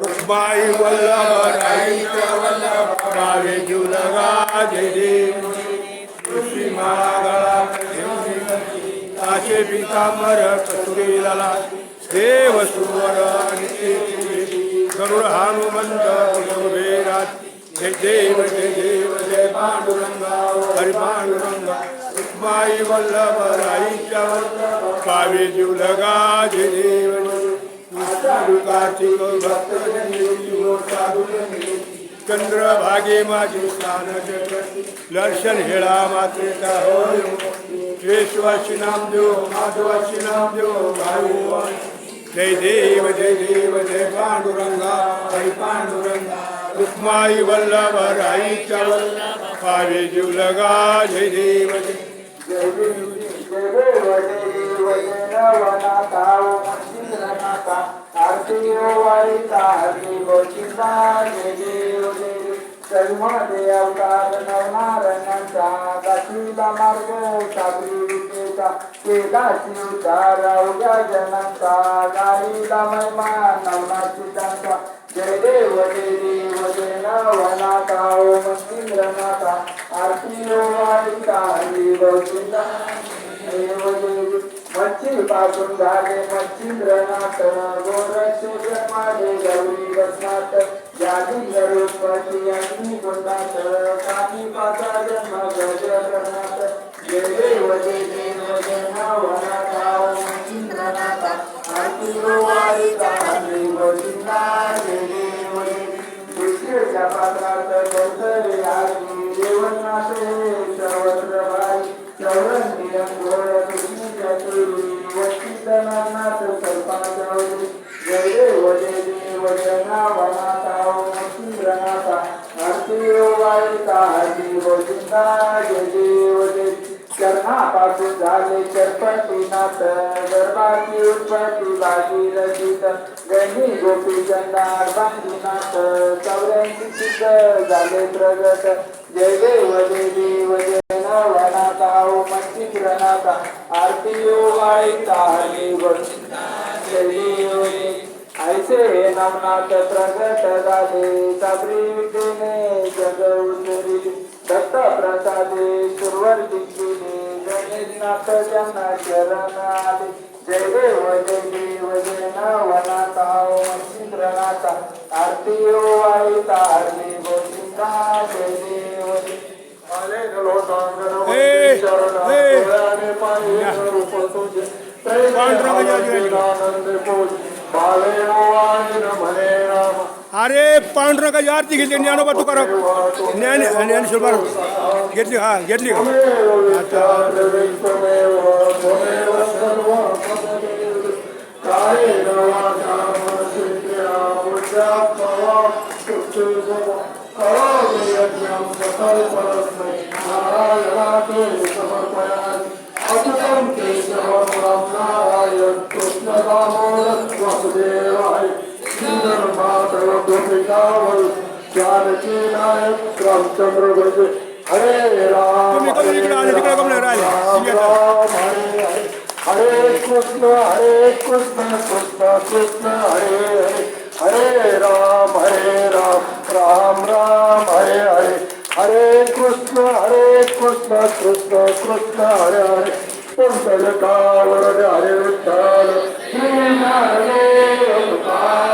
रुक्माई वल्लभ भावे जुलगा जय देव ऋषी महागळा आशे पितांबर कस्तुरी लाला देव सुवर गरुड हनुमंत कुलवेरात जय देव जय पांडुरंगा हरि पांडुरंगा रुक्माई वल्लभ राईच्या भावे जुलगा जय देव कार्तिक भक्त चंद्रभागे माझे स्नान दर्शन हेळा मात्रेचा होय केशवाशी नाम देव माधवाशी नाम देव गाऊ जय देव जय पांडुरंगा हरी पांडुरंगा रुक्माई वल्लभ राईच्या भावे जुलगा जय देव जय देव जन्मदे अवतार नवनारायणांचा दाखविला मार्ग साबरी विद्येचा केदाची उतार अवघ्या जनांचा गाईला महिमा नवनाची त्यांचा जय देव जय नवनाथा ओम इंद्रनाथा आरती ओवाळीता हरी गोविंदा देव देव मच्छी पासून झाले मच्छिंद्रनाथ गोरक्षे जन्माले गौरी बसनाथ यादी रूपती अग्नी गुंडात काठी पाचा जन्म गजनाथ जय देव जय नवनाथा मच्छिंद्रनाथ आरती ओवाळीता हरी गोविंदा जय देव विष्णूच्या पात्रात गौतरी आरती देवनाथ सर्वत्र भाई चौरंगी अंघोळ कृष्णीच्या तुरी वस्तीनाथ सर्पाचौरी जय देव जय नवनाथा मच्छिंद्रनाथा आरती ओवाळीता हरी गोविंदा जय देव जय चरणापासून झाले चरपतीनाथ गर्भाची उत्पत्ती भागीरथीत गणी गोपी चंदार बांधीनाथ 84 सिद्ध झाले प्रगट जय देव जय नवनाथा मच्छिंद्रनाथा आरती ओवाळीता हरी गोविंदा जय देव ऐसे हे नवनाथ प्रगट झाले साबरी विद्येने जग उतरिले दत्त प्रसादे सुरवर दिसले गणेशनाथ ज्यांना शरण आले जय देव जय नवनाथा मच्छिंद्रनाथा आरती ओवाळीता हरी गोविंदा जय देव आले लोटांगण शरण पाणी रूप तुझे आनंद पोज अरे पांडुरंगाची आरती घेतली ज्ञानोबा तुकाराम ज्ञानेश्वर महाराज घेतली हा घेतली अच्युतम केशवम नारायण कृष्ण दामोदर वासुदेवाय सुंदर माधव गोपिकावल जानकी नायक रामचंद्र भजे हरे राम हरे राम हरे कृष्ण कृष्ण कृष्ण हरे हरे राम राम राम हरे हरे हरे कृष्ण कृष्ण कृष्ण हरे हरे कुंडलकावर हरे विठ्ठल श्री नारायण